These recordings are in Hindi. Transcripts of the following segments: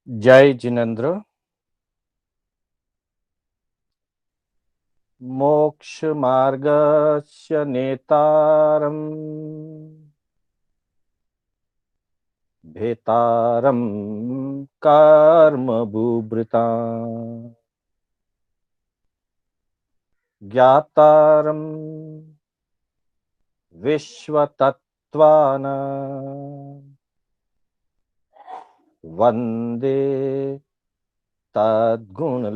जय जिनेन्द्र। मोक्ष मार्गस्य नेतारम् भेतारम् कर्म बुभृता ज्ञातारम् विश्वतत्त्वान् वन्दे तद्गुणलब्धये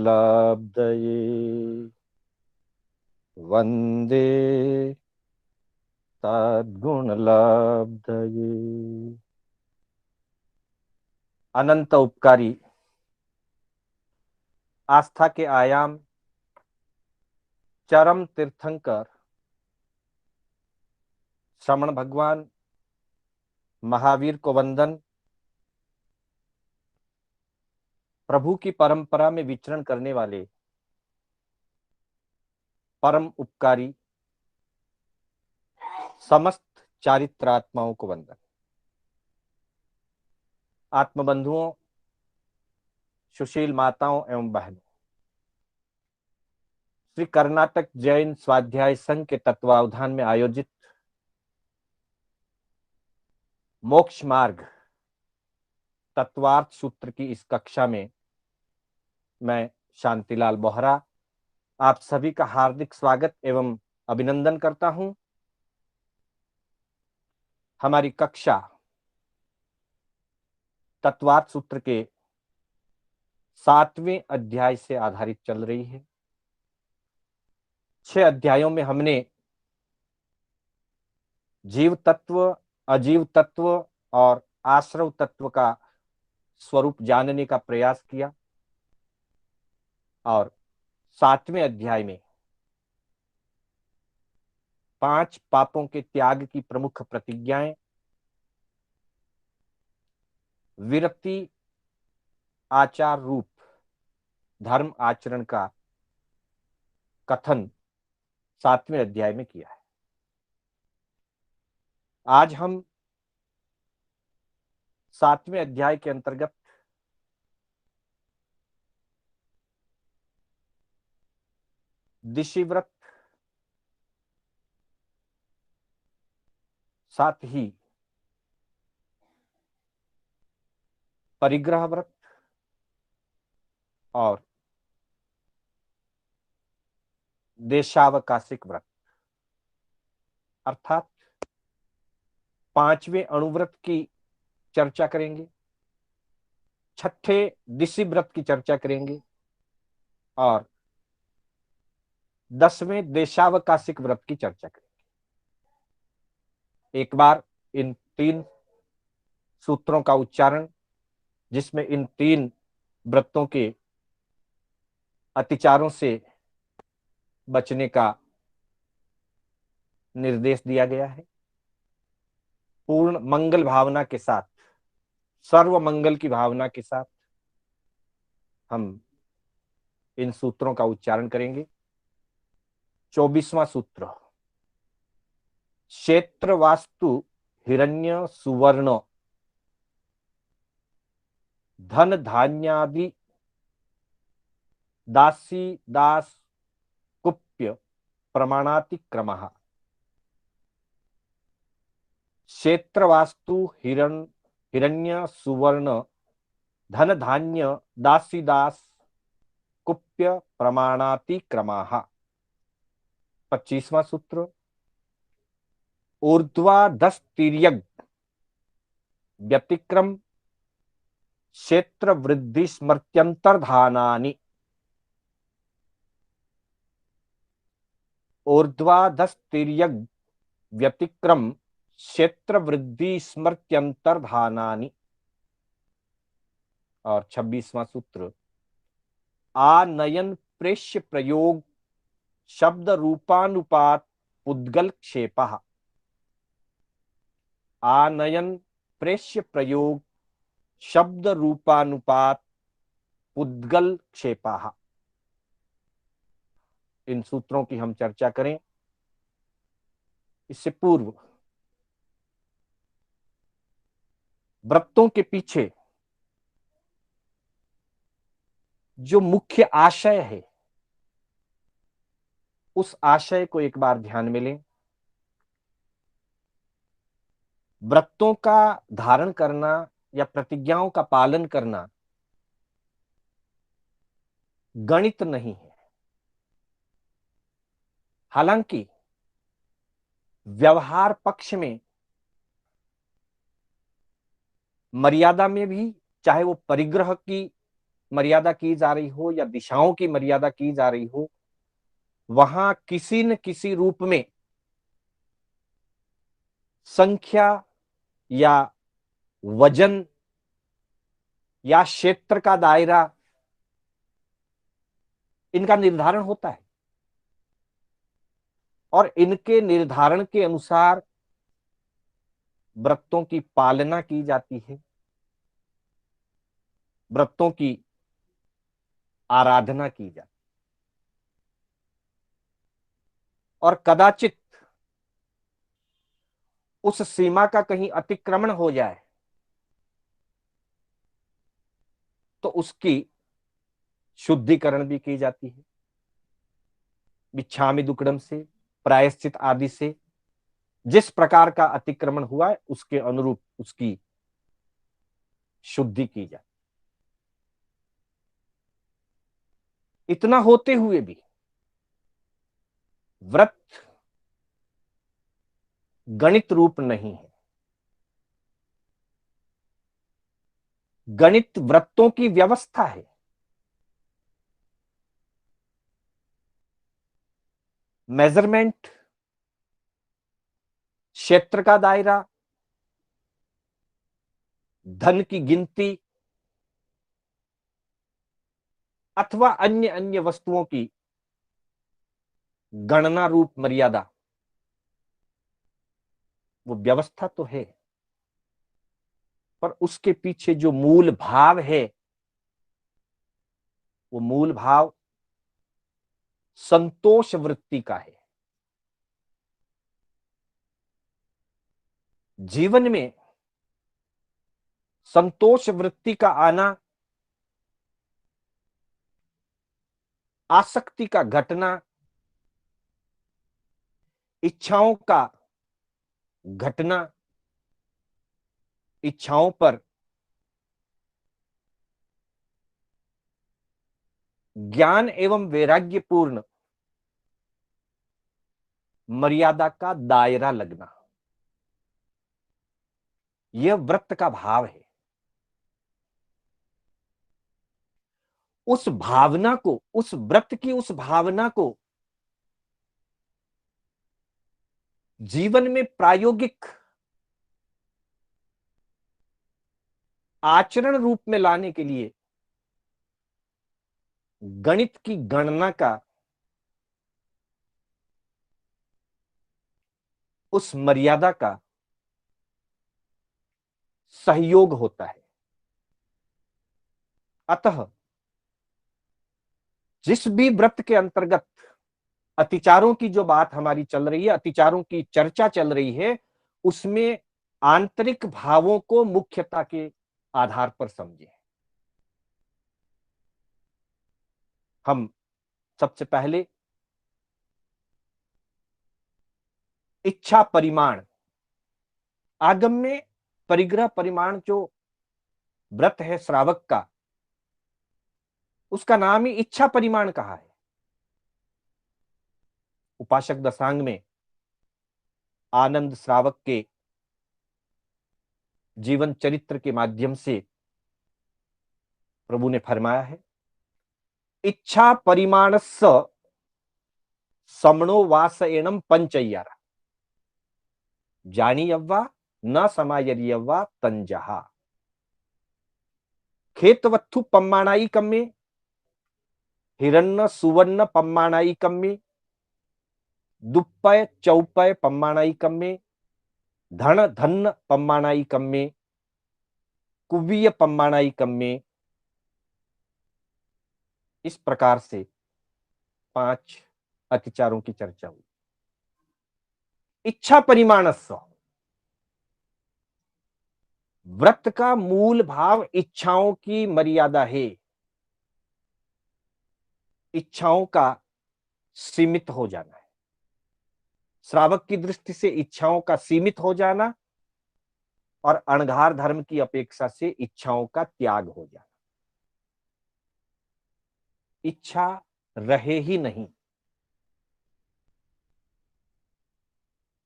वन्दे तद्गुणलब्धये। अनंत उपकारी आस्था के आयाम चरम तीर्थंकर श्रमण भगवान महावीर को वंदन। प्रभु की परंपरा में विचरण करने वाले परम उपकारी समस्त चारित्रात्माओं को वंदन। आत्मबंधुओं, सुशील माताओं एवं बहनों, श्री कर्नाटक जैन स्वाध्याय संघ के तत्वावधान में आयोजित मोक्ष मार्ग तत्वार्थ सूत्र की इस कक्षा में मैं शांतिलाल बोहरा आप सभी का हार्दिक स्वागत एवं अभिनंदन करता हूं। हमारी कक्षा तत्वार्थ सूत्र के 7वें अध्याय से आधारित चल रही है। 6 अध्यायों में हमने जीव तत्व, अजीव तत्व और आश्रव तत्व का स्वरूप जानने का प्रयास किया और 7वें अध्याय में 5 पापों के त्याग की प्रमुख प्रतिज्ञाएं, विरक्ति आचार रूप धर्म आचरण का कथन 7वें अध्याय में किया है। आज हम 7वें अध्याय के अंतर्गत दिशि व्रत, साथ ही परिग्रह व्रत और देशावकाशिक व्रत अर्थात 5वें अणुव्रत की चर्चा करेंगे, 6ठे दिशि व्रत की चर्चा करेंगे और 10वें देशावकाशिक व्रत की चर्चा करेंगे। एक बार इन 3 सूत्रों का उच्चारण, जिसमें इन 3 व्रतों के अतिचारों से बचने का निर्देश दिया गया है। पूर्ण मंगल भावना के साथ, सर्व मंगल की भावना के साथ हम इन सूत्रों का उच्चारण करेंगे। 24वां सूत्र, क्षेत्र वास्तु हिरण्य सुवर्ण धन धान्यादि दासी दास कुप्य प्रमाणातिक्रमः। क्षेत्र वास्तु हिरण्य सुवर्ण धन धान्य दासी दास कुप्य प्रमाणातिक्रमः। 25वां सूत्र, ऊर्ध्वाधस तिर्यक व्यतिक्रम क्षेत्र वृद्धि स्मृत्यंतर्धानानि। ऊर्ध्वाधस तिर्यक व्यतिक्रम क्षेत्र वृद्धि स्मृत्यंतर्धानानि। और 26वां सूत्र, आनयन प्रेष्य प्रयोग शब्द रूपानुपात उद्गल क्षेपः। आनयन प्रेष्य प्रयोग शब्द रूपानुपात उद्गल क्षेपः। इन सूत्रों की हम चर्चा करें। इससे पूर्व व्रतों के पीछे जो मुख्य आशय है उस आशय को एक बार ध्यान में लें। व्रतों का धारण करना या प्रतिज्ञाओं का पालन करना गणित नहीं है। हालांकि व्यवहार पक्ष में मर्यादा में भी, चाहे वो परिग्रह की मर्यादा की जा रही हो या दिशाओं की मर्यादा की जा रही हो, वहां किसी न किसी रूप में संख्या या वजन या क्षेत्र का दायरा, इनका निर्धारण होता है और इनके निर्धारण के अनुसार व्रतों की पालना की जाती है, व्रतों की आराधना की जाती है। और कदाचित उस सीमा का कहीं अतिक्रमण हो जाए तो उसकी शुद्धिकरण भी की जाती है, बिच्छामि दुक्कडम से, प्रायश्चित आदि से। जिस प्रकार का अतिक्रमण हुआ है उसके अनुरूप उसकी शुद्धि की जाए। इतना होते हुए भी व्रत गणित रूप नहीं है। गणित व्रतों की व्यवस्था है। मेजरमेंट, क्षेत्र का दायरा, धन की गिनती अथवा अन्य अन्य वस्तुओं की गणना रूप मर्यादा, वो व्यवस्था तो है, पर उसके पीछे जो मूल भाव है वो मूल भाव संतोष वृत्ति का है। जीवन में संतोष वृत्ति का आना, आसक्ति का घटना, इच्छाओं का घटना, इच्छाओं पर ज्ञान एवं वैराग्यपूर्ण मर्यादा का दायरा लगना, यह व्रत का भाव है। उस भावना को, उस व्रत की उस भावना को जीवन में प्रायोगिक आचरण रूप में लाने के लिए गणित की गणना का, उस मर्यादा का सहयोग होता है। अतः जिस भी व्रत के अंतर्गत अतिचारों की जो बात हमारी चल रही है, अतिचारों की चर्चा चल रही है, उसमें आंतरिक भावों को मुख्यता के आधार पर समझें। हम सबसे पहले इच्छा परिमाण, आगम में परिग्रह परिमाण जो व्रत है श्रावक का, उसका नाम ही इच्छा परिमाण कहा है। उपासक दशांग में आनंद श्रावक के जीवन चरित्र के माध्यम से प्रभु ने फरमाया है, इच्छा परिमाणस्स समणो वासएणम पंचय्यारा जानी यव्वा न समायरियव्वा तंजहा। खेतवत्थु पम्माणाईकम में, हिरण्य सुवर्ण पम्माणाईकम में, दुप्पय चौपय पम्माणाईकम में, धन धन पम्माणाईकम में, कुव्य पम्माणाईकम में। इस प्रकार से 5 अतिचारों की चर्चा हुई। इच्छा परिमाणस्स, व्रत का मूल भाव इच्छाओं की मर्यादा है। इच्छाओं का सीमित हो जाना है। श्रावक की दृष्टि से इच्छाओं का सीमित हो जाना और अणघार धर्म की अपेक्षा से इच्छाओं का त्याग हो जाना। इच्छा रहे ही नहीं।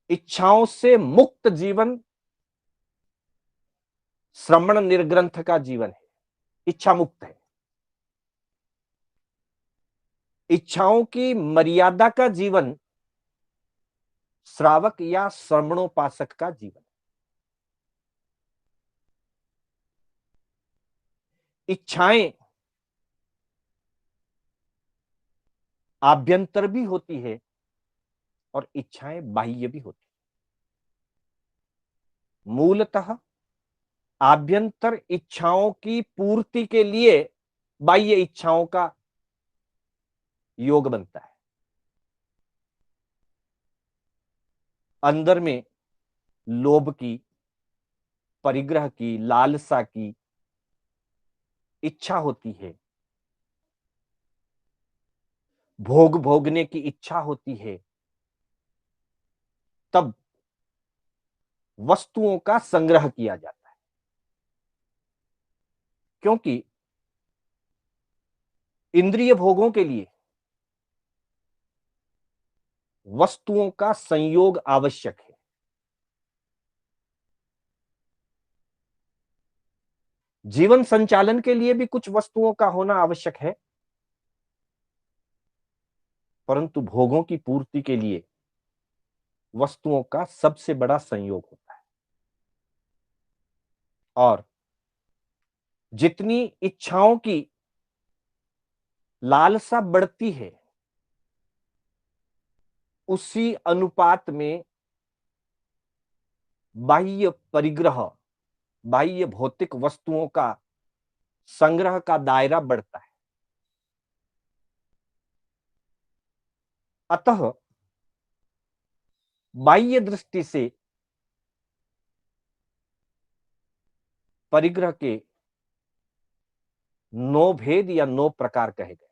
इच्छाओं से मुक्त जीवन श्रमण निर्ग्रंथ का जीवन है, इच्छा मुक्त है। इच्छाओं की मर्यादा का जीवन श्रावक या श्रमणोपासक का जीवन। इच्छाएं आभ्यंतर भी होती है और इच्छाएं बाह्य भी होती है। मूलतः आभ्यंतर इच्छाओं की पूर्ति के लिए बाह्य इच्छाओं का योग बनता है। अंदर में लोभ की, परिग्रह की, लालसा की इच्छा होती है, भोग भोगने की इच्छा होती है, तब वस्तुओं का संग्रह किया जाता है। क्योंकि इंद्रिय भोगों के लिए वस्तुओं का संयोग आवश्यक है। जीवन संचालन के लिए भी कुछ वस्तुओं का होना आवश्यक है, परंतु भोगों की पूर्ति के लिए वस्तुओं का सबसे बड़ा संयोग होता है। और जितनी इच्छाओं की लालसा बढ़ती है, उसी अनुपात में बाह्य परिग्रह, बाह्य भौतिक वस्तुओं का संग्रह का दायरा बढ़ता है। अतः बाह्य दृष्टि से परिग्रह के 9 भेद या 9 प्रकार कहे गए,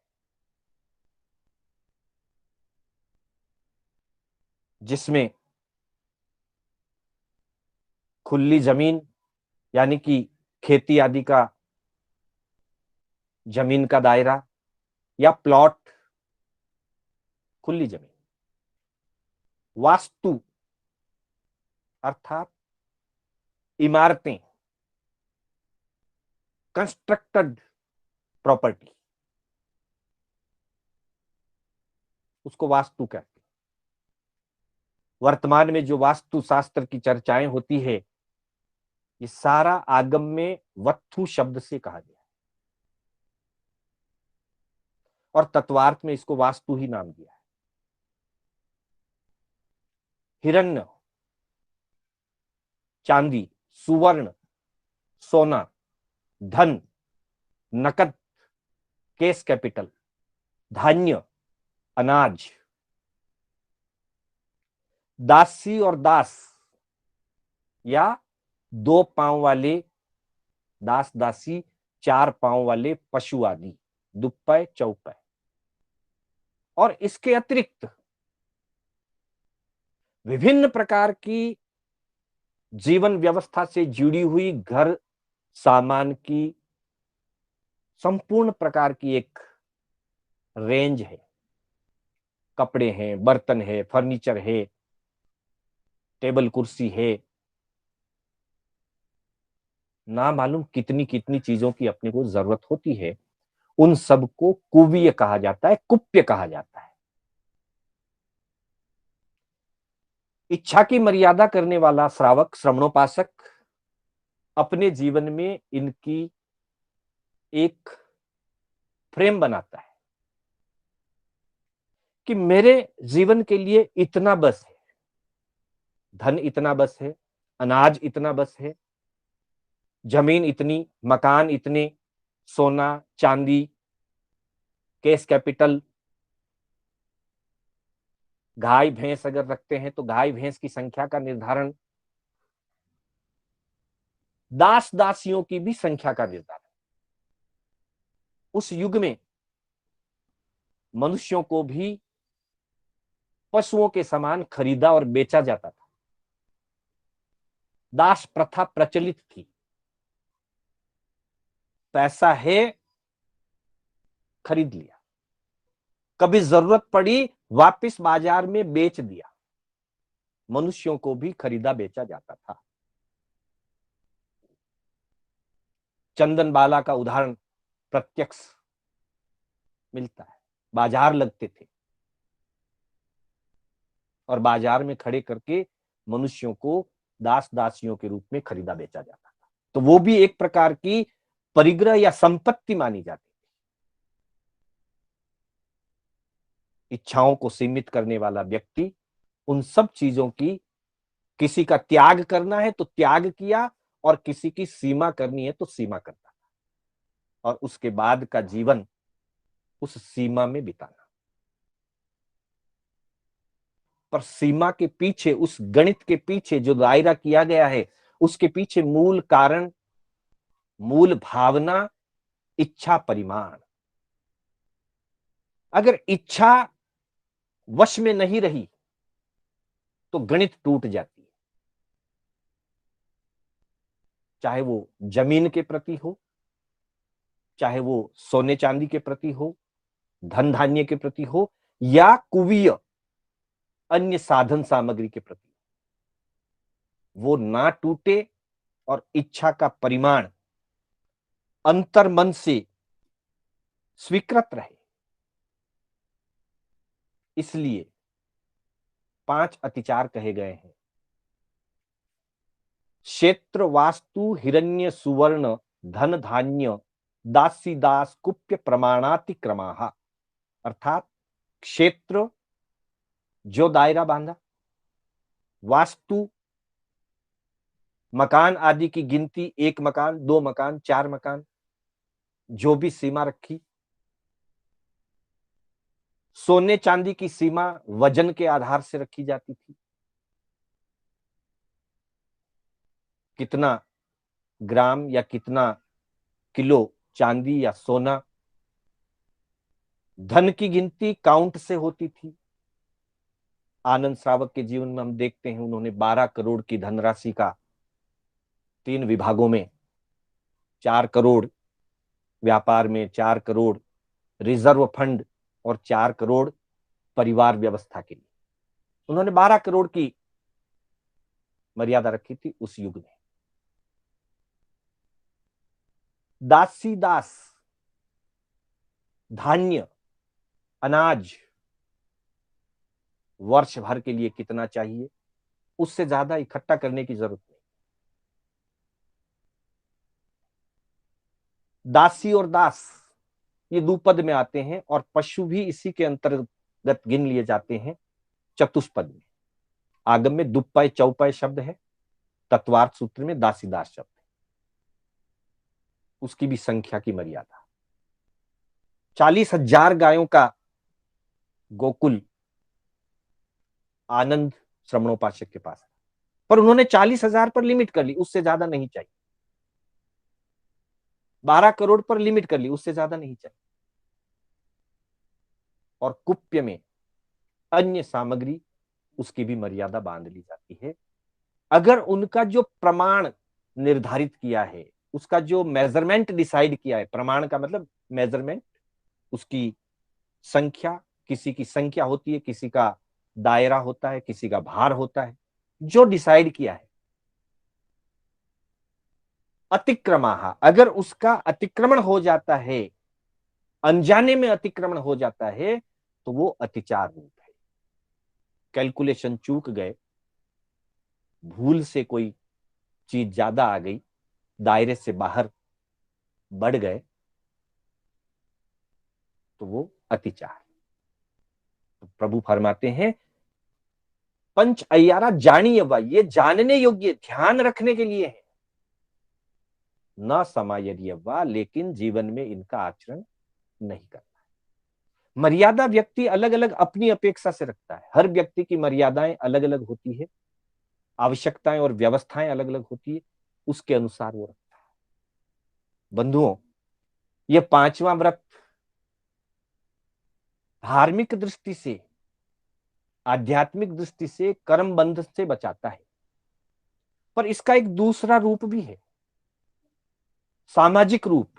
जिसमें खुली जमीन यानी कि खेती आदि का जमीन का दायरा या प्लॉट, खुली जमीन, वास्तु अर्थात इमारतें, कंस्ट्रक्टेड प्रॉपर्टी, उसको वास्तु कहते हैं। वर्तमान में जो वास्तु शास्त्र की चर्चाएं होती है, ये सारा आगम में वत्थु शब्द से कहा गया और तत्वार्थ में इसको वास्तु ही नाम दिया है। हिरण्य, चांदी, सुवर्ण, सोना, धन, नकद, केस कैपिटल, धान्य, अनाज, दासी और दास या 2 पांव वाले दास दासी, 4 पांव वाले पशु आदि, दुप्पय चौपय। और इसके अतिरिक्त विभिन्न प्रकार की जीवन व्यवस्था से जुड़ी हुई घर सामान की संपूर्ण प्रकार की एक रेंज है। कपड़े हैं, बर्तन है, फर्नीचर है, टेबल कुर्सी है, ना मालूम कितनी कितनी चीजों की अपने को जरूरत होती है। उन सब को कुव्य कहा जाता है, कुप्य कहा जाता है। इच्छा की मर्यादा करने वाला श्रावक, श्रमणोपासक अपने जीवन में इनकी एक फ्रेम बनाता है कि मेरे जीवन के लिए इतना बस है, धन इतना बस है, अनाज इतना बस है, जमीन इतनी, मकान इतने, सोना चांदी, केस कैपिटल, गाय भैंस अगर रखते हैं तो गाय भैंस की संख्या का निर्धारण, दास दासियों की भी संख्या का निर्धारण। उस युग में मनुष्यों को भी पशुओं के समान खरीदा और बेचा जाता था। दास प्रथा प्रचलित थी। पैसा है, खरीद लिया, कभी जरूरत पड़ी वापस बाजार में बेच दिया। मनुष्यों को भी खरीदा बेचा जाता था। चंदन बाला का उदाहरण प्रत्यक्ष मिलता है। बाजार लगते थे और बाजार में खड़े करके मनुष्यों को दास दासियों के रूप में खरीदा बेचा जाता था। तो वो भी एक प्रकार की परिग्रह या संपत्ति मानी जाती थी। इच्छाओं को सीमित करने वाला व्यक्ति उन सब चीजों की, किसी का त्याग करना है तो त्याग किया, और किसी की सीमा करनी है तो सीमा करता था, और उसके बाद का जीवन उस सीमा में बिताना। पर सीमा के पीछे, उस गणित के पीछे जो दायरा किया गया है, उसके पीछे मूल कारण, मूल भावना, इच्छा परिमाण। अगर इच्छा वश में नहीं रही तो गणित टूट जाती है। चाहे वो जमीन के प्रति हो, चाहे वो सोने चांदी के प्रति हो, धन धान्य के प्रति हो, या कुवीय अन्य साधन सामग्री के प्रति, वो ना टूटे और इच्छा का परिमाण अंतर मन से स्वीकृत रहे। इसलिए 5 अतिचार कहे गए हैं। क्षेत्र वास्तु हिरण्य सुवर्ण धन धान्य दासी दास कुप्य प्रमाणातिक्रमा। अर्थात क्षेत्र जो दायरा बांधा, वास्तु मकान आदि की गिनती, 1 मकान 2 मकान 4 मकान, जो भी सीमा रखी। सोने चांदी की सीमा वजन के आधार से रखी जाती थी। कितना ग्राम या कितना किलो चांदी या सोना। धन की गिनती काउंट से होती थी। आनंद श्रावक के जीवन में हम देखते हैं, उन्होंने 12 करोड़ की धनराशि का 3 विभागों में, 4 करोड़ व्यापार में, 4 करोड़ रिजर्व फंड और 4 करोड़ परिवार व्यवस्था के लिए, उन्होंने 12 करोड़ की मर्यादा रखी थी उस युग में। दासी दास, धान्य अनाज वर्ष भर के लिए कितना चाहिए, उससे ज्यादा इकट्ठा करने की जरूरत नहीं। दासी और दास ये 2 पद में आते हैं, और पशु भी इसी के अंतर्गत गिन लिए जाते हैं चतुष्पद में। आगम में दुप्पय चौपय शब्द है, तत्वार्थ सूत्र में दासी दास शब्द है। उसकी भी संख्या की मर्यादा। 40,000 गायों का गोकुल आनंद श्रवणोपासक के पास है, पर उन्होंने 40,000 पर लिमिट कर ली, उससे ज्यादा नहीं चाहिए। 12 करोड़ पर लिमिट कर ली, उससे ज्यादा नहीं चाहिए। और कुप्य में अन्य सामग्री, उसकी भी मर्यादा बांध ली जाती है। अगर उनका जो प्रमाण निर्धारित किया है, उसका जो मेजरमेंट डिसाइड किया है, प्रमाण का मतलब मेजरमेंट, उसकी संख्या, किसी की संख्या होती है, किसी का दायरा होता है, किसी का भार होता है, जो डिसाइड किया है, अतिक्रमाहा, अगर उसका अतिक्रमण हो जाता है, अनजाने में अतिक्रमण हो जाता है, तो वो अतिचार रूप है। कैलकुलेशन चूक गए, भूल से कोई चीज ज्यादा आ गई, दायरे से बाहर बढ़ गए, तो वो अतिचार। तो प्रभु फरमाते हैं, पंच अय्यारा जानिए, ये जानने योग्य, ध्यान रखने के लिए है। न समायरियवा, लेकिन जीवन में इनका आचरण नहीं करना है। मर्यादा व्यक्ति अलग अलग अपनी अपेक्षा से रखता है। हर व्यक्ति की मर्यादाएं अलग अलग होती है, आवश्यकताएं और व्यवस्थाएं अलग अलग होती है, उसके अनुसार वो रखता है। बंधुओं, ये 5वां व्रत धार्मिक दृष्टि से, आध्यात्मिक दृष्टि से कर्म बंधन से बचाता है। पर इसका एक दूसरा रूप भी है, सामाजिक रूप।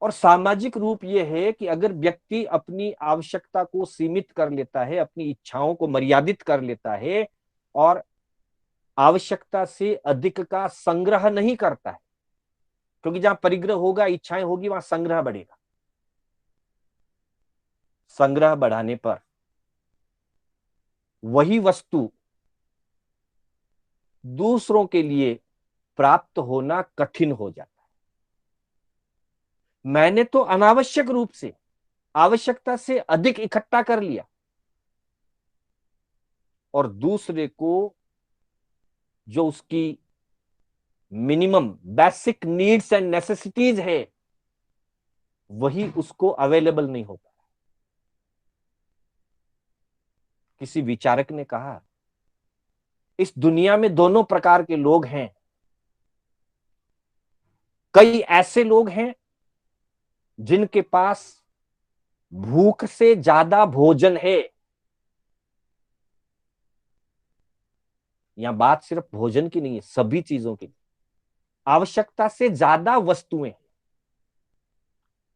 और सामाजिक रूप यह है कि अगर व्यक्ति अपनी आवश्यकता को सीमित कर लेता है, अपनी इच्छाओं को मर्यादित कर लेता है और आवश्यकता से अधिक का संग्रह नहीं करता है, क्योंकि जहां परिग्रह होगा, इच्छाएं होगी, वहां संग्रह बढ़ेगा। संग्रह बढ़ाने पर वही वस्तु दूसरों के लिए प्राप्त होना कठिन हो जाता है। मैंने तो अनावश्यक रूप से आवश्यकता से अधिक इकट्ठा कर लिया, और दूसरे को जो उसकी minimum basic needs and necessities है, वही उसको अवेलेबल नहीं हो पा रहा। किसी विचारक ने कहा, इस दुनिया में दोनों प्रकार के लोग हैं। कई ऐसे लोग हैं जिनके पास भूख से ज्यादा भोजन है। यहां बात सिर्फ भोजन की नहीं है, सभी चीजों की। आवश्यकता से ज्यादा वस्तुएं हैं।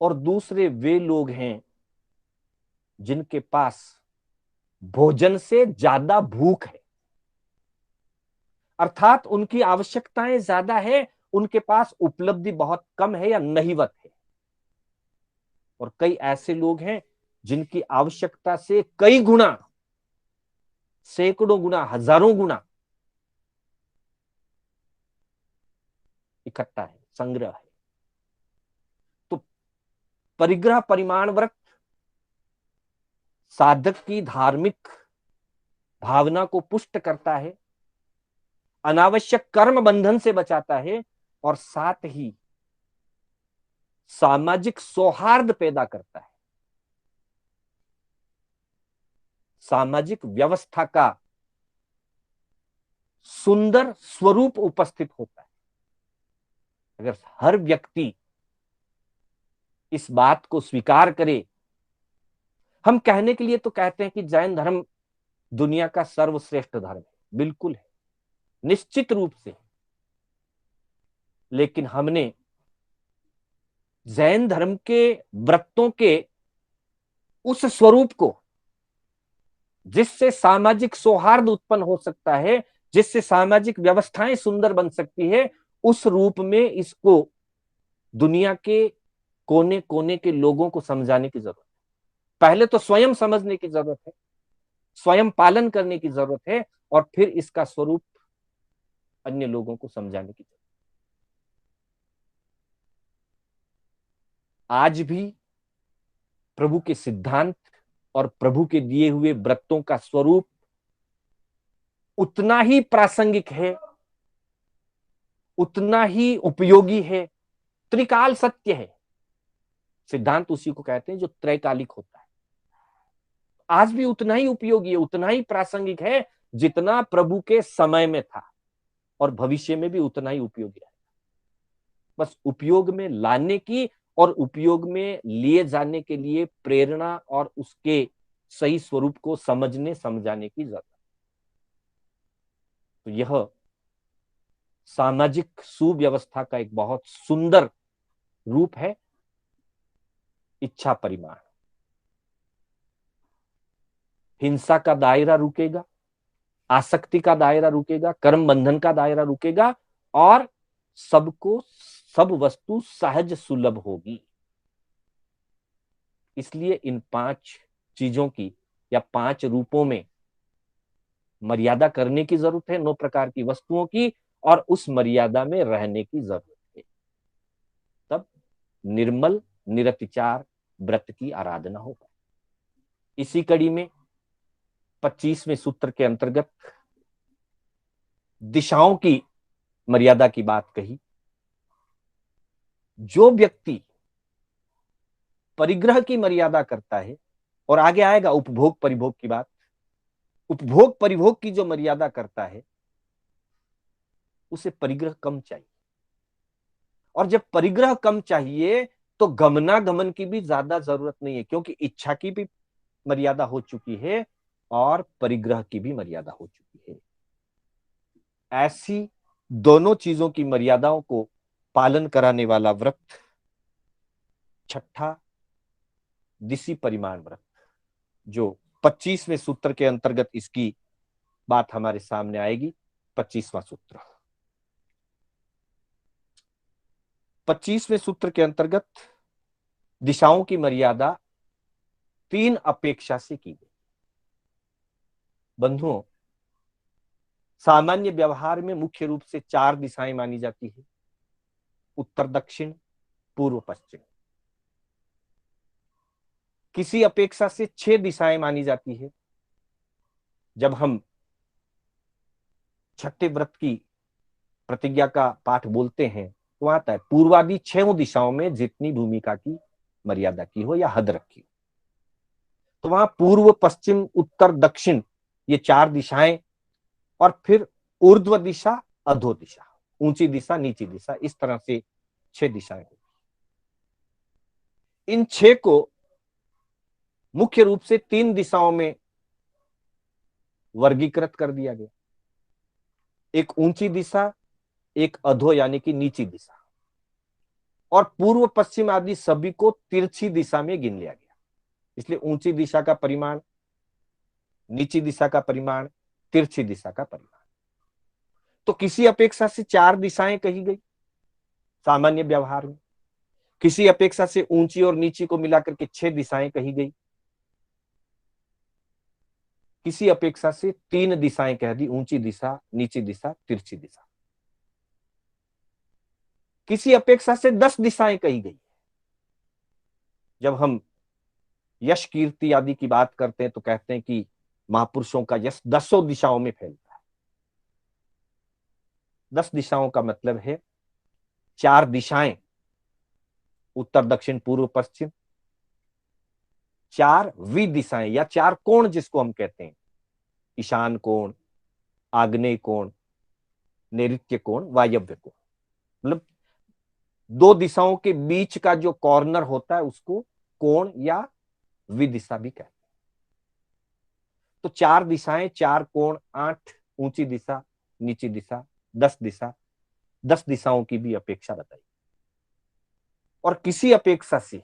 और दूसरे वे लोग हैं जिनके पास भोजन से ज्यादा भूख है, अर्थात उनकी आवश्यकताएं ज्यादा है, उनके पास उपलब्धि बहुत कम है या नहीवत है। और कई ऐसे लोग हैं जिनकी आवश्यकता से कई गुना, सैकड़ों गुना, हजारों गुना इकट्ठा है, संग्रह है। तो परिग्रह परिमाण व्रत साधक की धार्मिक भावना को पुष्ट करता है, अनावश्यक कर्म बंधन से बचाता है, और साथ ही सामाजिक सौहार्द पैदा करता है। सामाजिक व्यवस्था का सुंदर स्वरूप उपस्थित होता है। अगर हर व्यक्ति इस बात को स्वीकार करे, हम कहने के लिए तो कहते हैं कि जैन धर्म दुनिया का सर्वश्रेष्ठ धर्म है, बिल्कुल है, निश्चित रूप से। लेकिन हमने जैन धर्म के व्रतों के उस स्वरूप को, जिससे सामाजिक सौहार्द उत्पन्न हो सकता है, जिससे सामाजिक व्यवस्थाएं सुंदर बन सकती है, उस रूप में इसको दुनिया के कोने कोने के लोगों को समझाने की जरूरत है। पहले तो स्वयं समझने की जरूरत है, स्वयं पालन करने की जरूरत है, और फिर इसका स्वरूप अन्य लोगों को समझाने की जरूरत है। आज भी प्रभु के सिद्धांत और प्रभु के दिए हुए व्रतों का स्वरूप उतना ही प्रासंगिक है, उतना ही उपयोगी है, त्रिकाल सत्य है। सिद्धांत उसी को कहते हैं जो त्रैकालिक होता है। आज भी उतना ही उपयोगी है, उतना ही प्रासंगिक है जितना प्रभु के समय में था, और भविष्य में भी उतना ही उपयोगी है। बस उपयोग में लाने की और उपयोग में लिए जाने के लिए प्रेरणा और उसके सही स्वरूप को समझने समझाने की जरूरत है। तो यह सामाजिक सुव्यवस्था का एक बहुत सुंदर रूप है, इच्छा परिमाण। हिंसा का दायरा रुकेगा, आसक्ति का दायरा रुकेगा, कर्म बंधन का दायरा रुकेगा, और सबको सब वस्तु सहज सुलभ होगी। इसलिए इन 5 चीजों की या 5 रूपों में मर्यादा करने की जरूरत है, 9 प्रकार की वस्तुओं की, और उस मर्यादा में रहने की जरूरत है। तब निर्मल निरतिचार व्रत की आराधना होगा। इसी कड़ी में 25वें सूत्र के अंतर्गत दिशाओं की मर्यादा की बात कही। जो व्यक्ति परिग्रह की मर्यादा करता है, और आगे आएगा उपभोग परिभोग की बात, उपभोग परिभोग की जो मर्यादा करता है, उसे परिग्रह कम चाहिए। और जब परिग्रह कम चाहिए तो गमनागमन की भी ज्यादा जरूरत नहीं है, क्योंकि इच्छा की भी मर्यादा हो चुकी है और परिग्रह की भी मर्यादा हो चुकी है। ऐसी दोनों चीजों की मर्यादाओं को पालन कराने वाला व्रत छठा दिशी परिमाण व्रत, जो 25वें सूत्र के अंतर्गत इसकी बात हमारे सामने आएगी। 25वां सूत्र, 25वें सूत्र के अंतर्गत दिशाओं की मर्यादा 3 अपेक्षा से की गई। बंधुओं, सामान्य व्यवहार में मुख्य रूप से 4 दिशाएं मानी जाती है, उत्तर दक्षिण पूर्व पश्चिम। किसी अपेक्षा से 6 दिशाएं मानी जाती है। जब हम छठे व्रत की प्रतिज्ञा का पाठ बोलते हैं तो आता है पूर्वादि 6 दिशाओं में जितनी भूमिका की मर्यादा की हो या हद रखी हो, तो वहां पूर्व पश्चिम उत्तर दक्षिण ये 4 दिशाएं, और फिर ऊर्ध्व दिशा अधो दिशा, ऊंची दिशा नीची दिशा, इस तरह से 6 दिशाएं होती। इन 6 को मुख्य रूप से 3 दिशाओं में वर्गीकृत कर दिया गया, एक ऊंची दिशा, एक अधो यानी कि नीची दिशा, और पूर्व पश्चिम आदि सभी को तिरछी दिशा में गिन लिया गया। इसलिए ऊंची दिशा का परिमाण, नीची दिशा का परिमाण, तिरछी दिशा का परिमाण। तो किसी अपेक्षा से 4 दिशाएं कही गई सामान्य व्यवहार में, किसी अपेक्षा से ऊंची और नीची को मिलाकर के 6 दिशाएं कही गई, किसी अपेक्षा से 3 दिशाएं कह दी, ऊंची दिशा, नीची दिशा, तिरछी दिशा। किसी अपेक्षा से 10 दिशाएं कही गई। जब हम यश कीर्ति आदि की बात करते हैं तो कहते हैं कि महापुरुषों का यश 10 दिशाओं में फैलता है। 10 दिशाओं का मतलब है 4 दिशाएं, उत्तर दक्षिण पूर्व पश्चिम, 4 विदिशाएं या 4 कोण जिसको हम कहते हैं, ईशान कोण, आग्नेय कोण, नैऋत्य कोण, वायव्य कोण। मतलब 2 दिशाओं के बीच का जो कॉर्नर होता है उसको कोण या विदिशा भी कहते हैं। तो 4 दिशाएं, 4 कोण, 8 ऊंची दिशा, नीची दिशा, 10 दिशा, 10 दिशाओं की भी अपेक्षा बताई। और किसी अपेक्षा से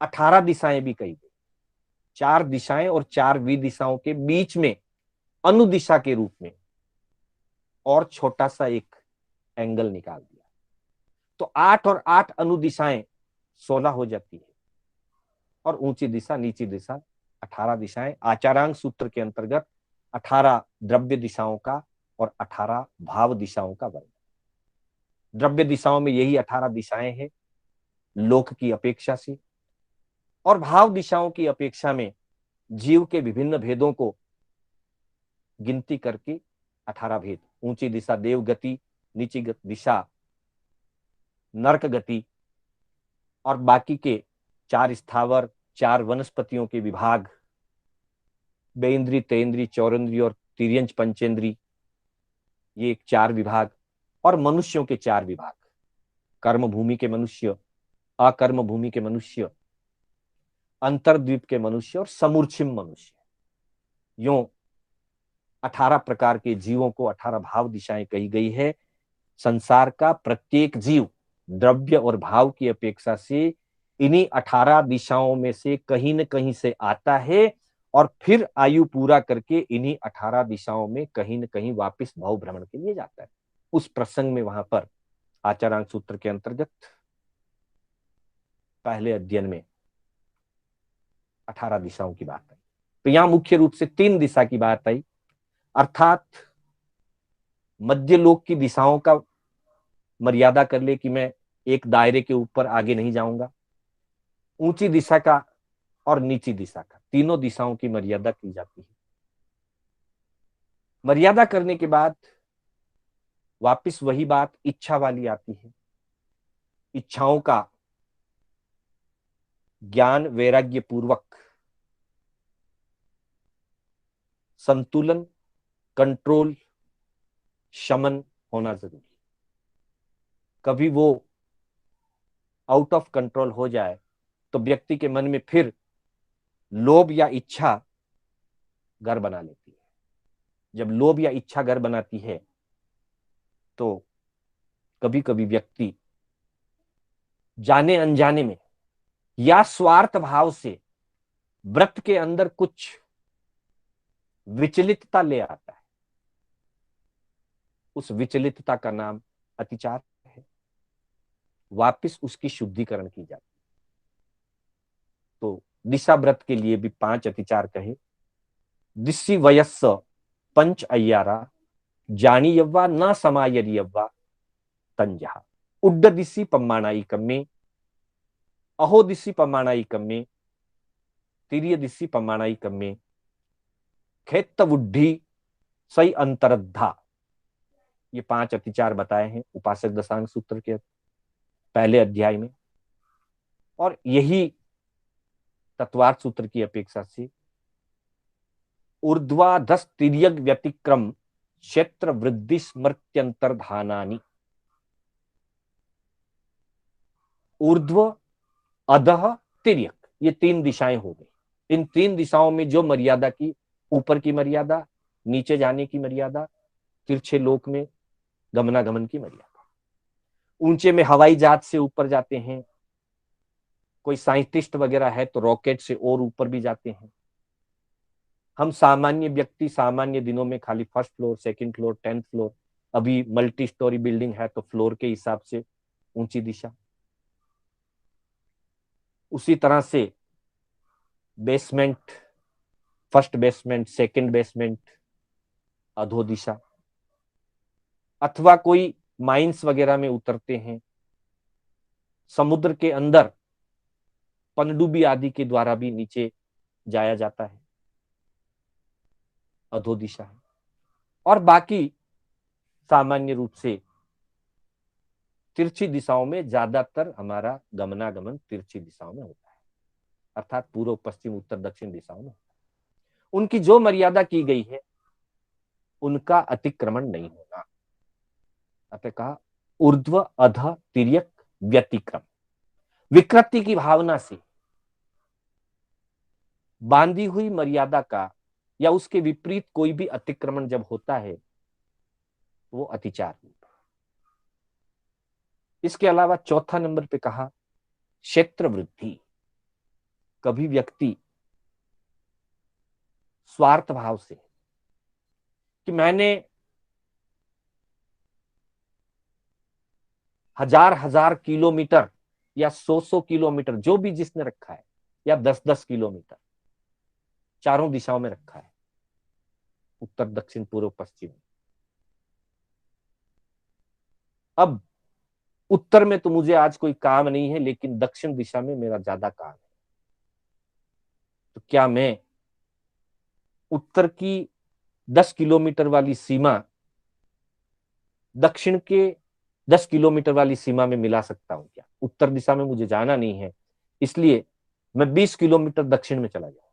18 दिशाएं भी कही गई। 4 दिशाएं और 4 विदिशाओं के बीच में अनुदिशा के रूप में और छोटा सा एक एंगल निकाल दिया, तो 8 और 8 अनुदिशाएं 16 हो जाती है, और ऊंची दिशा नीची दिशा 18 दिशाएं। आचारांग सूत्र के अंतर्गत 18 द्रव्य दिशाओं का और 18 भाव दिशाओं का वर्णन। द्रव्य दिशाओं में यही 18 दिशाएं हैं लोक की अपेक्षा से, और भाव दिशाओं की अपेक्षा में जीव के विभिन्न भेदों को गिनती करके 18 भेद, ऊंची दिशा देव गति, नीची दिशा नरक गति, और बाकी के 4 स्थावर, 4 वनस्पतियों के विभाग, बेइंद्री, तेंद्री, चौरेंद्री और तिर्यंच पंचेंद्री, ये 4 विभाग, और मनुष्यों के 4 विभाग, कर्म भूमि के मनुष्य, अकर्म भूमि के मनुष्य, अंतर्द्वीप के मनुष्य और समूर्छिम मनुष्य। यूं 18 प्रकार के जीवों को 18 भाव दिशाएं कही गई है। संसार का प्रत्येक जीव द्रव्य और भाव की अपेक्षा से इन्हीं 18 दिशाओं में से कहीं न कहीं से आता है, और फिर आयु पूरा करके इन्हीं 18 दिशाओं में कहीं न कहीं वापस भव भ्रमण के लिए जाता है। उस प्रसंग में वहां पर आचारांग सूत्र के अंतर्गत पहले अध्ययन में 18 दिशाओं की बात आई। तो यहां मुख्य रूप से 3 दिशा की बात आई, अर्थात मध्य लोक की दिशाओं का मर्यादा कर ले कि मैं एक दायरे के ऊपर आगे नहीं जाऊंगा, ऊंची दिशा का और नीची दिशा का, तीनों दिशाओं की मर्यादा की जाती है। मर्यादा करने के बाद वापस वही बात इच्छा वाली आती है। इच्छाओं का ज्ञान वैराग्य पूर्वक संतुलन, कंट्रोल, शमन होना जरूरी। कभी वो आउट ऑफ कंट्रोल हो जाए तो व्यक्ति के मन में फिर लोभ या इच्छा घर बना लेती है। जब लोभ या इच्छा घर बनाती है तो कभी कभी व्यक्ति जाने अनजाने में या स्वार्थ भाव से व्रत के अंदर कुछ विचलितता ले आता है। उस विचलितता का नाम अतिचार है। वापिस उसकी शुद्धिकरण की जाती है। तो दिशा व्रत के लिए भी 5 अतिचार कहे। दिशि वयस्स पंच अय्यारा जानी यव्वा न समायरी यव्वा तंजहा उड्ड दिशि पम्माणाई कम्मे अहो दिशि पम्माणाई कम्मे तिरिय दिशि पम्माणाई कम्मे खेत बुद्धि सही अंतरद्धा। ये 5 अतिचार बताए हैं उपासक दशांग सूत्र के पहले अध्याय में। और यही तत्वार्थ सूत्र की अपेक्षा से ऊर्ध्वाधस तिर्यक व्यतिक्रम क्षेत्र वृद्धि स्मृत्यंतर्धानानि। ऊर्ध्व अधः तिर्यक, ये 3 दिशाएं हो गई। इन 3 दिशाओं में जो मर्यादा की, ऊपर की मर्यादा, नीचे जाने की मर्यादा, तिरछे लोक में गमनागमन की मर्यादा। ऊंचे में हवाई जहाज से ऊपर जाते हैं, कोई साइंटिस्ट वगैरह है तो रॉकेट से और ऊपर भी जाते हैं। हम सामान्य व्यक्ति सामान्य दिनों में खाली first floor, second floor, 10th floor, अभी मल्टी स्टोरी बिल्डिंग है तो फ्लोर के हिसाब से ऊंची दिशा। उसी तरह से basement, first basement, second basement, अधो दिशा। अथवा कोई माइंस वगैरह में उतरते हैं, समुद्र के अंदर पनडुब्बी आदि के द्वारा भी नीचे जाया जाता है, अधो दिशा है। और बाकी सामान्य रूप से तिरछी दिशाओं में ज्यादातर हमारा गमनागमन तिरछी दिशाओं में होता है, अर्थात पूर्व, पश्चिम, उत्तर, दक्षिण दिशाओं में। उनकी जो मर्यादा की गई है उनका अतिक्रमण नहीं होना। अतः कहा ऊर्ध्व अध तिर्यक व्यतिक्रम। विकृति की भावना से बांधी हुई मर्यादा का या उसके विपरीत कोई भी अतिक्रमण जब होता है वो अतिचार होता है। इसके अलावा चौथा नंबर पे कहा क्षेत्र वृद्धि। कभी व्यक्ति स्वार्थ भाव से कि मैंने 1000 किलोमीटर या 100 किलोमीटर, जो भी जिसने रखा है, या 10 किलोमीटर चारों दिशाओं में रखा है, उत्तर, दक्षिण, पूर्व, पश्चिम। अब उत्तर में तो मुझे आज कोई काम नहीं है, लेकिन दक्षिण दिशा में मेरा ज्यादा काम है। तो क्या मैं उत्तर की 10 किलोमीटर वाली सीमा दक्षिण के 10 किलोमीटर वाली सीमा में मिला सकता हूं क्या? उत्तर दिशा में मुझे जाना नहीं है, इसलिए मैं 20 किलोमीटर दक्षिण में चला जाऊं।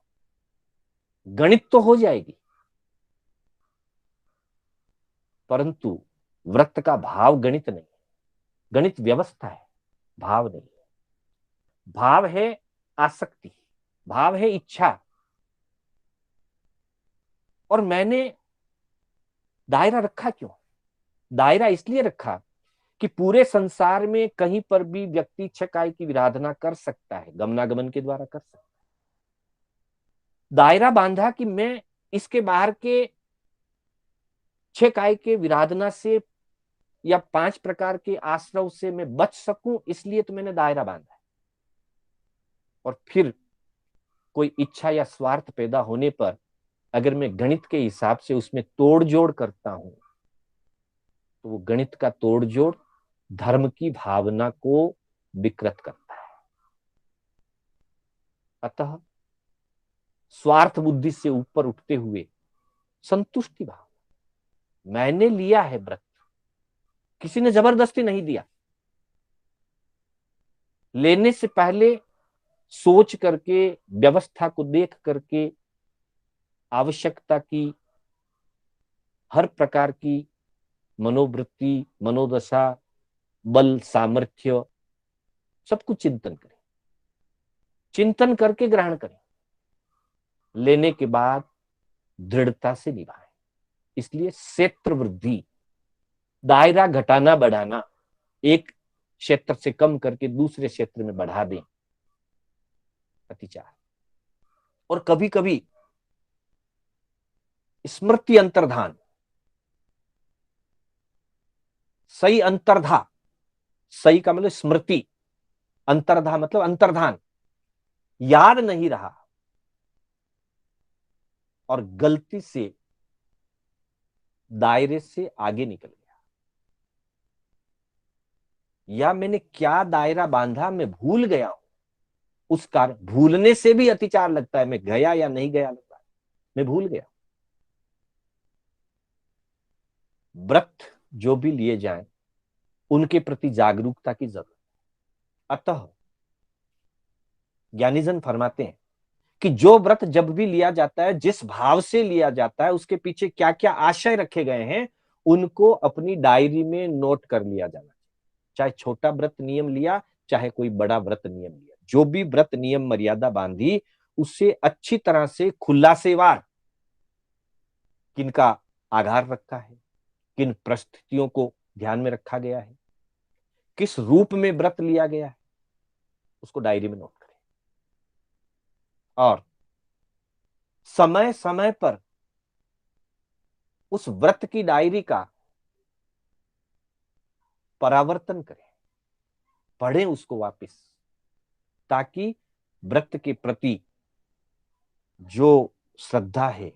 गणित तो हो जाएगी, परंतु व्रत का भाव गणित नहीं है। गणित व्यवस्था है, भाव नहीं है। भाव है आसक्ति, भाव है इच्छा। और मैंने दायरा रखा क्यों? दायरा इसलिए रखा कि पूरे संसार में कहीं पर भी व्यक्ति 6 काय की विराधना कर सकता है, गमनागमन के द्वारा कर सकता है। दायरा बांधा कि मैं इसके बाहर के 6 काय के विराधना से या 5 प्रकार के आश्रव से मैं बच सकूं, इसलिए तो मैंने दायरा बांधा है। और फिर कोई इच्छा या स्वार्थ पैदा होने पर अगर मैं गणित के हिसाब से उसमें तोड़ जोड़ करता हूं तो वो गणित का तोड़ जोड़ धर्म की भावना को विकृत करता है। अतः स्वार्थ बुद्धि से ऊपर उठते हुए संतुष्टि भाव, मैंने लिया है व्रत, किसी ने जबरदस्ती नहीं दिया। लेने से पहले सोच करके, व्यवस्था को देख करके, आवश्यकता की हर प्रकार की मनोवृत्ति, मनोदशा, बल, सामर्थ्य, सब कुछ चिंतन करें, चिंतन करके ग्रहण करें, लेने के बाद दृढ़ता से निभाएं। इसलिए क्षेत्र वृद्धि, दायरा घटाना बढ़ाना, एक क्षेत्र से कम करके दूसरे क्षेत्र में बढ़ा दें, अतिचार। और कभी कभी स्मृति अंतर्धान, सही अंतर्धा, सही का मतलब स्मृति, अंतर्धा मतलब अंतर्धान, याद नहीं रहा और गलती से दायरे से आगे निकल गया, या मैंने क्या दायरा बांधा मैं भूल गया हूं, उस कारण भूलने से भी अतिचार लगता है। मैं गया या नहीं गया लगता है, मैं भूल गया। व्रत जो भी लिए जाएं उनके प्रति जागरूकता की जरूरत। अतः ज्ञानीजन फरमाते हैं कि जो व्रत जब भी लिया जाता है, जिस भाव से लिया जाता है, उसके पीछे क्या क्या आशय रखे गए हैं, उनको अपनी डायरी में नोट कर लिया जाना। चाहे छोटा व्रत नियम लिया, चाहे कोई बड़ा व्रत नियम लिया, जो भी व्रत नियम मर्यादा बांधी, उसे अच्छी तरह से खुलासेवार किनका आधार रखा है, किन परिस्थितियों को ध्यान में रखा गया है, किस रूप में व्रत लिया गया है, उसको डायरी में नोट करें। और समय समय पर उस व्रत की डायरी का परावर्तन करें, पढ़ें उसको वापस, ताकि व्रत के प्रति जो श्रद्धा है,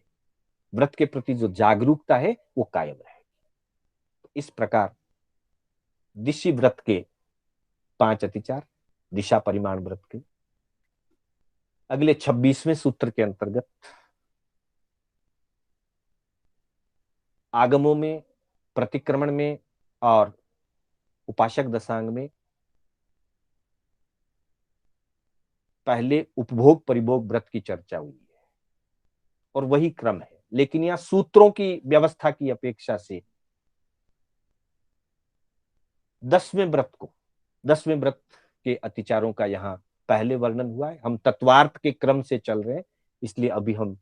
व्रत के प्रति जो जागरूकता है, वो कायम रहे। इस प्रकार दिशि व्रत के 5 अतिचार, दिशा परिमाण व्रत के अगले 26वें सूत्र के अंतर्गत आगमों में, प्रतिक्रमण में और उपासक दशांग में पहले उपभोग परिभोग व्रत की चर्चा हुई है और वही क्रम है, लेकिन यहां सूत्रों की व्यवस्था की अपेक्षा से 10वें व्रत के अतिचारों का यहां पहले वर्णन हुआ है। हम तत्वार्थ के क्रम से चल रहे हैं, इसलिए अभी हम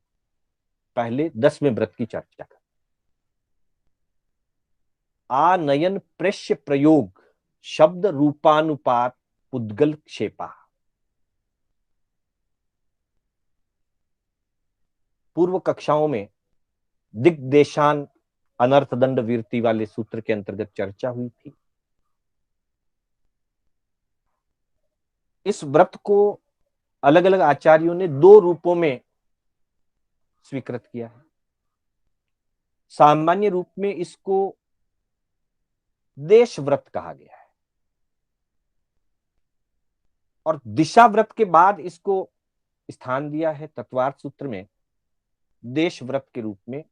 पहले 10वें व्रत की चर्चा करें। आनयन प्रेष्य प्रयोग शब्द रूपानुपात पुद्गल क्षेपा। पूर्व कक्षाओं में दिग्देशान अनर्थ दंड वीरति वाले सूत्र के अंतर्गत चर्चा हुई थी। इस व्रत को अलग अलग आचार्यों ने 2 रूपों में स्वीकृत किया है। सामान्य रूप में इसको देश व्रत कहा गया है और दिशा व्रत के बाद इसको स्थान दिया है तत्वार्थ सूत्र में देश व्रत के रूप में,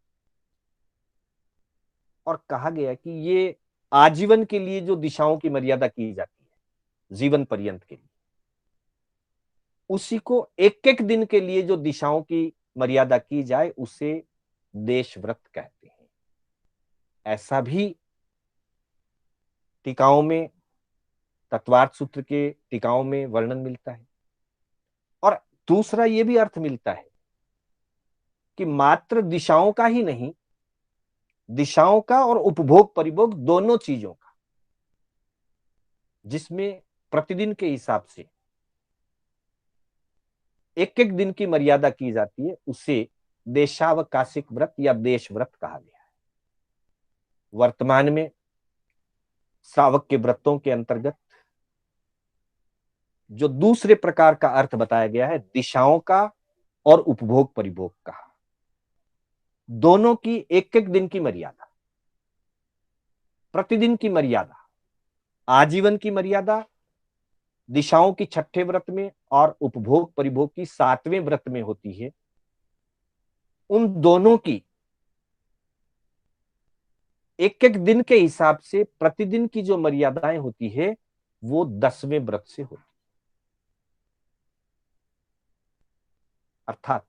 और कहा गया कि ये आजीवन के लिए जो दिशाओं की मर्यादा की जाती है, जीवन पर्यंत के लिए, उसी को एक एक दिन के लिए जो दिशाओं की मर्यादा की जाए उसे देश व्रत कहते हैं। ऐसा भी टीकाओं में, तत्वार्थ सूत्र के टीकाओं में वर्णन मिलता है। और दूसरा ये भी अर्थ मिलता है कि मात्र दिशाओं का ही नहीं, दिशाओं का और उपभोग परिभोग दोनों चीजों का, जिसमें प्रतिदिन के हिसाब से एक एक दिन की मर्यादा की जाती है, उसे देशावकाशिक व्रत या देश व्रत कहा गया है। वर्तमान में श्रावक के व्रतों के अंतर्गत जो दूसरे प्रकार का अर्थ बताया गया है, दिशाओं का और उपभोग परिभोग का, दोनों की एक एक दिन की मर्यादा, प्रतिदिन की मर्यादा, आजीवन की मर्यादा दिशाओं की 6ठे व्रत में और उपभोग परिभोग की 7वें व्रत में होती है। उन दोनों की एक एक दिन के हिसाब से प्रतिदिन की जो मर्यादाएं होती है वो 10वें व्रत से होती है। अर्थात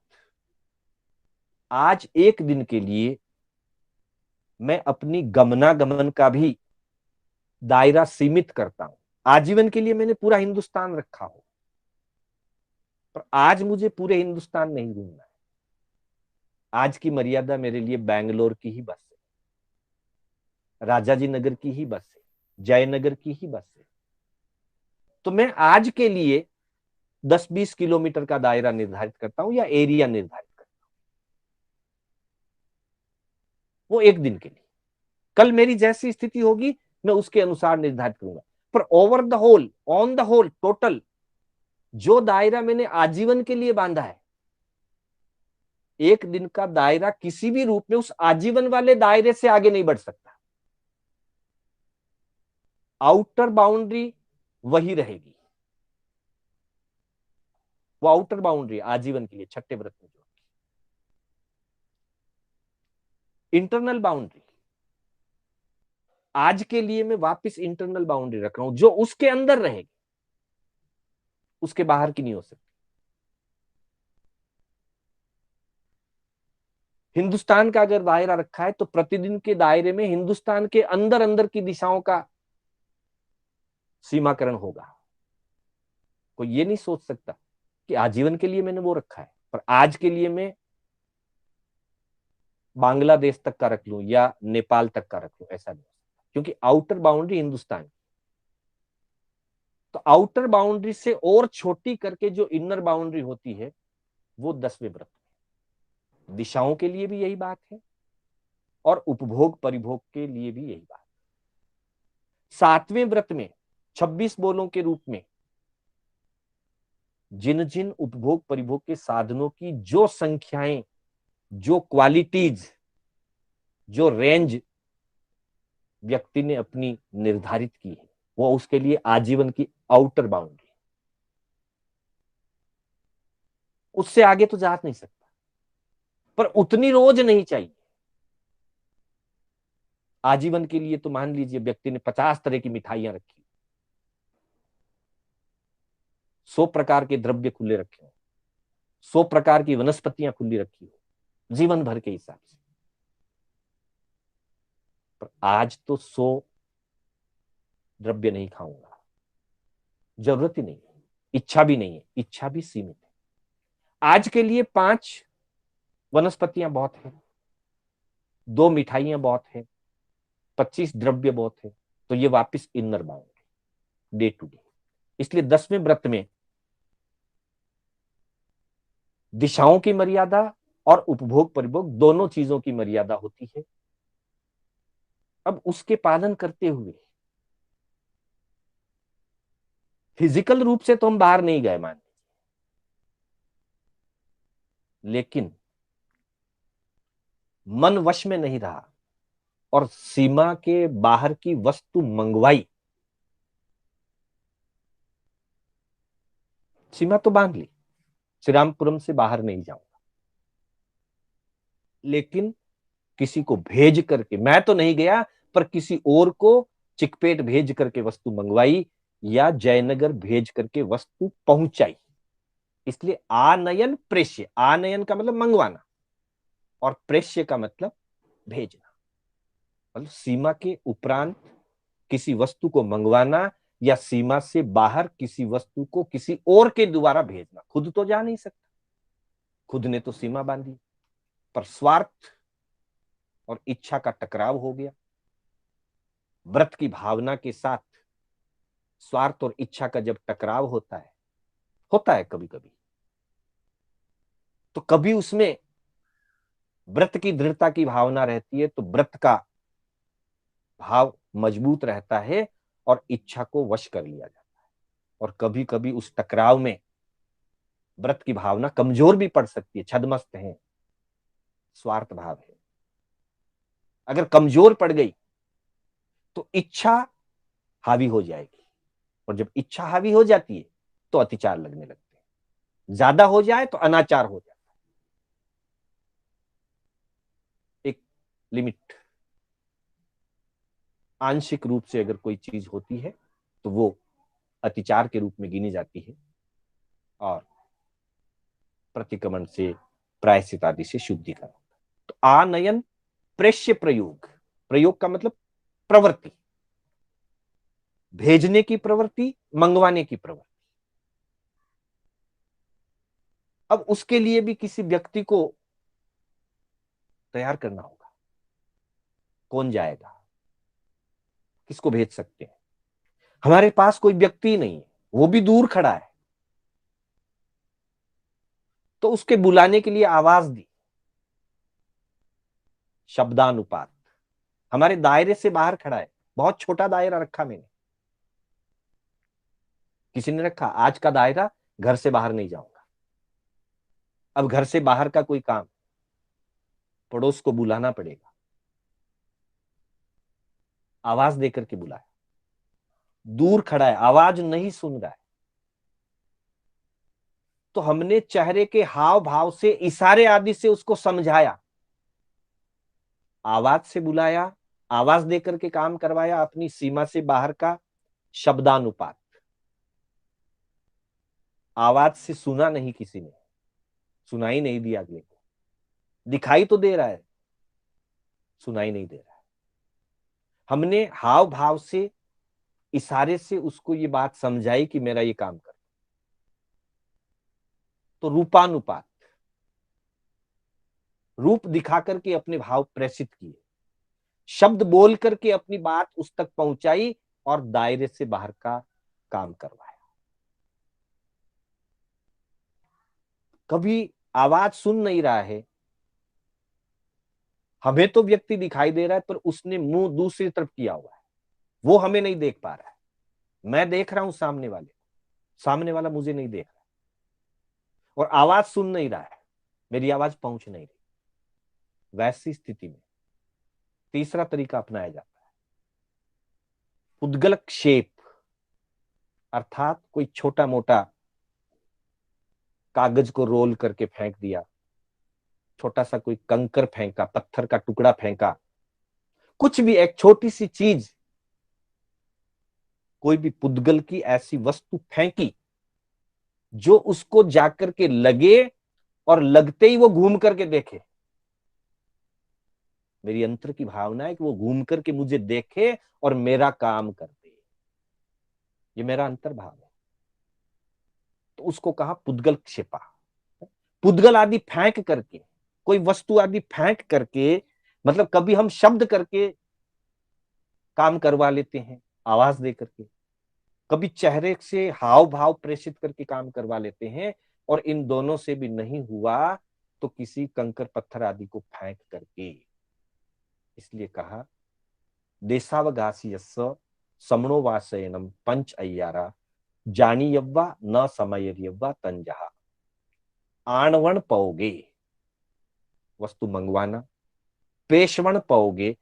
आज एक दिन के लिए मैं अपनी गमनागमन का भी दायरा सीमित करता हूं, आजीवन के लिए मैंने पूरा हिंदुस्तान रखा हो, पर आज मुझे पूरे हिंदुस्तान नहीं घूमना है। आज की मर्यादा मेरे लिए बैंगलोर की ही बस है, राजाजी नगर की ही बस है, जयनगर की ही बस है। तो मैं आज के लिए 10-20 किलोमीटर का दायरा निर्धारित करता हूं या एरिया निर्धारित करता हूं, वो एक दिन के लिए। कल मेरी जैसी स्थिति होगी मैं उसके अनुसार निर्धारित करूंगा, पर over the whole, on the whole, total जो दायरा मैंने आजीवन के लिए बांधा है, एक दिन का दायरा किसी भी रूप में उस आजीवन वाले दायरे से आगे नहीं बढ़ सकता। आउटर बाउंड्री वही रहेगी, वो आउटर बाउंड्री आजीवन के लिए छठे व्रत में जो इंटरनल बाउंड्री, आज के लिए मैं वापस इंटरनल बाउंड्री रख रहा हूं जो उसके अंदर रहेगी, उसके बाहर की नहीं हो सकती। हिंदुस्तान का अगर दायरा रखा है तो प्रतिदिन के दायरे में हिंदुस्तान के अंदर अंदर की दिशाओं का सीमाकरण होगा। कोई ये नहीं सोच सकता कि आजीवन के लिए मैंने वो रखा है, पर आज के लिए मैं बांग्लादेश तक का रख लूं या नेपाल तक का रख लूं, ऐसा नहीं हो सकता, क्योंकि आउटर बाउंड्री हिंदुस्तान। तो आउटर बाउंड्री से और छोटी करके जो इनर बाउंड्री होती है वो 10वें व्रत में। दिशाओं के लिए भी यही बात है और उपभोग परिभोग के लिए भी यही बात है। 7वें व्रत में 26 बोलों के रूप में जिन जिन उपभोग परिभोग के साधनों की जो संख्याएं, जो क्वालिटीज, जो रेंज व्यक्ति ने अपनी निर्धारित की है, वो उसके लिए आजीवन की आउटर बाउंड्री, उससे आगे तो जा नहीं सकता, पर उतनी रोज नहीं चाहिए। आजीवन के लिए तो मान लीजिए व्यक्ति ने 50 तरह की मिठाइयां रखी, 100 प्रकार के द्रव्य खुले रखे हो, 100 प्रकार की वनस्पतियां खुली रखी हो जीवन भर के हिसाब से, पर आज तो 100 द्रव्य नहीं खाऊंगा, जरूरत ही नहीं है, इच्छा भी नहीं है, इच्छा भी सीमित है। आज के लिए 5 वनस्पतियां बहुत है, 2 मिठाइयां बहुत है, 25 द्रव्य बहुत है, तो ये वापस inner boundary day to day. इसलिए 10वें व्रत में दिशाओं की मर्यादा और उपभोग परिभोग दोनों चीजों की मर्यादा होती है। अब उसके पालन करते हुए फिजिकल रूप से तो हम बाहर नहीं गए मान, लेकिन मन वश में नहीं रहा और सीमा के बाहर की वस्तु मंगवाई, सीमा तो बांध ली, श्रीरामपुरम से बाहर नहीं जाऊंगा, लेकिन किसी को भेज करके, मैं तो नहीं गया पर किसी और को चिकपेट भेज करके वस्तु मंगवाई या जयनगर भेज करके वस्तु पहुंचाई। इसलिए आनयन प्रेष्य, आनयन का मतलब मंगवाना और प्रेष्य का मतलब भेजना, मतलब सीमा के उपरांत किसी वस्तु को मंगवाना या सीमा से बाहर किसी वस्तु को किसी और के द्वारा भेजना। खुद तो जा नहीं सकता, खुद ने तो सीमा बांधी, पर स्वार्थ और इच्छा का टकराव हो गया। व्रत की भावना के साथ स्वार्थ और इच्छा का जब टकराव होता है कभी कभी, तो कभी उसमें व्रत की दृढ़ता की भावना रहती है तो व्रत का भाव मजबूत रहता है और इच्छा को वश कर लिया जाता है, और कभी कभी उस टकराव में व्रत की भावना कमजोर भी पड़ सकती है, छदमस्त है, स्वार्थ भाव है। अगर कमजोर पड़ गई तो इच्छा हावी हो जाएगी, और जब इच्छा हावी हो जाती है तो अतिचार लगने लगते हैं, ज्यादा हो जाए तो अनाचार हो जाता है। एक लिमिट, आंशिक रूप से अगर कोई चीज होती है तो वो अतिचार के रूप में गिनी जाती है, और प्रतिक्रमण से, प्रायश्चित आदि से शुद्धिकरण। तो आनयन प्रेष्य प्रयोग, प्रयोग का मतलब प्रवृत्ति, भेजने की प्रवृत्ति, मंगवाने की प्रवृत्ति। अब उसके लिए भी किसी व्यक्ति को तैयार करना होगा। कौन जाएगा, किसको भेज सकते हैं? हमारे पास कोई व्यक्ति ही नहीं है, वो भी दूर खड़ा है, तो उसके बुलाने के लिए आवाज दी, शब्दानुपात। हमारे दायरे से बाहर खड़ा है, बहुत छोटा दायरा रखा मैंने। किसी ने रखा आज का दायरा, घर से बाहर नहीं जाऊंगा। अब घर से बाहर का कोई काम, पड़ोस को बुलाना पड़ेगा, आवाज देकर के बुलाया। दूर खड़ा है, आवाज नहीं सुन रहा है, तो हमने चेहरे के हाव भाव से, इशारे आदि से उसको समझाया, आवाज से बुलाया, आवाज देकर के काम करवाया, अपनी सीमा से बाहर का शब्दानुपात। आवाज से सुना नहीं किसी ने, सुनाई नहीं दिया अगले को, दिखाई तो दे रहा है, सुनाई नहीं दे रहा है। हमने हाव भाव से, इशारे से उसको ये बात समझाई कि मेरा ये काम कर। तो रूपानुपात, रूप दिखा करके अपने भाव प्रेषित किए, शब्द बोल करके अपनी बात उस तक पहुंचाई और दायरे से बाहर का काम करवाया। कभी आवाज सुन नहीं रहा है, हमें तो व्यक्ति दिखाई दे रहा है, पर उसने मुंह दूसरी तरफ किया हुआ है, वो हमें नहीं देख पा रहा है। मैं देख रहा हूं सामने वाले, सामने वाला मुझे नहीं देख रहा, और आवाज सुन नहीं रहा है, मेरी आवाज पहुंच नहीं रही। वैसी स्थिति में तीसरा तरीका अपनाया जाता है, उद्गलक्षेप। अर्थात कोई छोटा मोटा कागज को रोल करके फेंक दिया, छोटा सा कोई कंकर फेंका, पत्थर का टुकड़ा फेंका, कुछ भी एक छोटी सी चीज, कोई भी पुद्गल की ऐसी वस्तु फेंकी जो उसको जाकर के लगे और लगते ही वो घूम करके देखे। मेरी अंतर की भावना है कि वो घूम करके मुझे देखे और मेरा काम कर दे, ये मेरा अंतर भाव है। तो उसको कहा पुद्गल क्षेपा। पुद्गल आदि फेंक करके, कोई वस्तु आदि फेंक करके, मतलब कभी हम शब्द करके काम करवा लेते हैं, आवाज दे करके, कभी चेहरे से हाव भाव प्रेषित करके काम करवा लेते हैं, और इन दोनों से भी नहीं हुआ तो किसी कंकर पत्थर आदि को फेंक करके। इसलिए कहा देशावगासीयस्य समणोवासयनम पंच अय्यारा जानीयव्वा न समयर्यव्वा तंजहा। आणवण पाओगे, वस्तु मंगवाना, पेशवण पाओगे,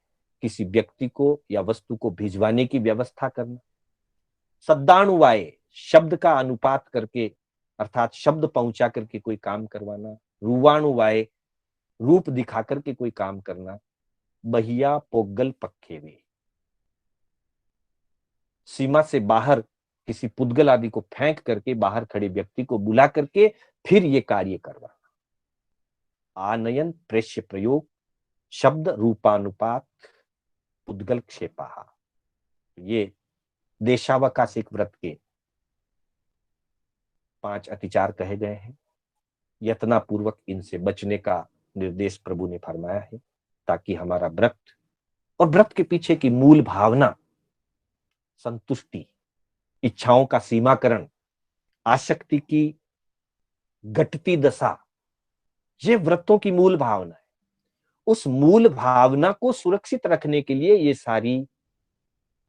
किसी व्यक्ति को या वस्तु को भिजवाने की व्यवस्था करना, सद्दाणुवाए, शब्द का अनुपात करके, अर्थात शब्द पहुंचा करके कोई काम करवाना, रुवाणुवाए, रूप दिखा करके कोई काम करना, बहिया पोगल पक्खे में, सीमा से बाहर किसी पुद्गल आदि को फेंक करके बाहर खड़े व्यक्ति को बुला करके फिर ये कार्य करवाना। आनयन प्रेष्य प्रयोग, शब्द रूपानुपात, पुद्गल क्षेपा, ये देशावकाशिक व्रत के 5 अतिचार कहे गए हैं। यत्नापूर्वक इनसे बचने का निर्देश प्रभु ने फरमाया है, ताकि हमारा व्रत और व्रत के पीछे की मूल भावना, संतुष्टि, इच्छाओं का सीमाकरण, आसक्ति की घटती दशा, ये व्रतों की मूल भावना है। उस मूल भावना को सुरक्षित रखने के लिए ये सारी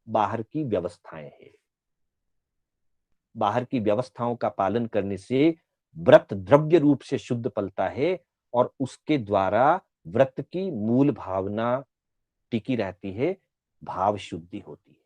बाहर की व्यवस्थाएं हैं। बाहर की व्यवस्थाओं का पालन करने से व्रत द्रव्य रूप से शुद्ध पलता है, और उसके द्वारा व्रत की मूल भावना टिकी रहती है, भाव शुद्धि होती है।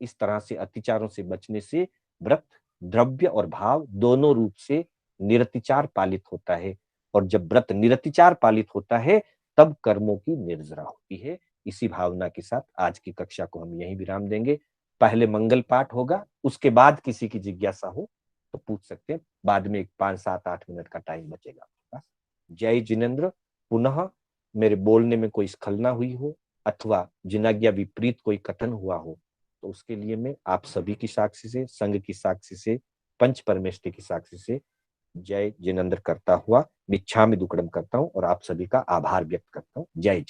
इस तरह से अतिचारों से बचने से व्रत द्रव्य और भाव दोनों रूप से निरतिचार पालित होता है, और जब व्रत निरतिचार पालित होता है तब कर्मों की निर्जरा होती है। इसी भावना के साथ आज की कक्षा को हम यहीं विराम देंगे। पहले मंगल पाठ होगा, उसके बाद किसी की जिज्ञासा हो तो पूछ सकते हैं, बाद में 5, 7, 8 मिनट का टाइम बचेगा। जय जिनेन्द्र। पुनः मेरे बोलने में कोई स्खलना हुई हो अथवा जिनाज्ञा विपरीत कोई कथन हुआ हो तो उसके लिए मैं आप सभी की साक्षी से, संघ की साक्षी से, पंच परमेष्टि की साक्षी से जय जिनेंद्र करता हुआ मिच्छामि दुक्कडम करता हूँ और आप सभी का आभार व्यक्त करता हूँ। जय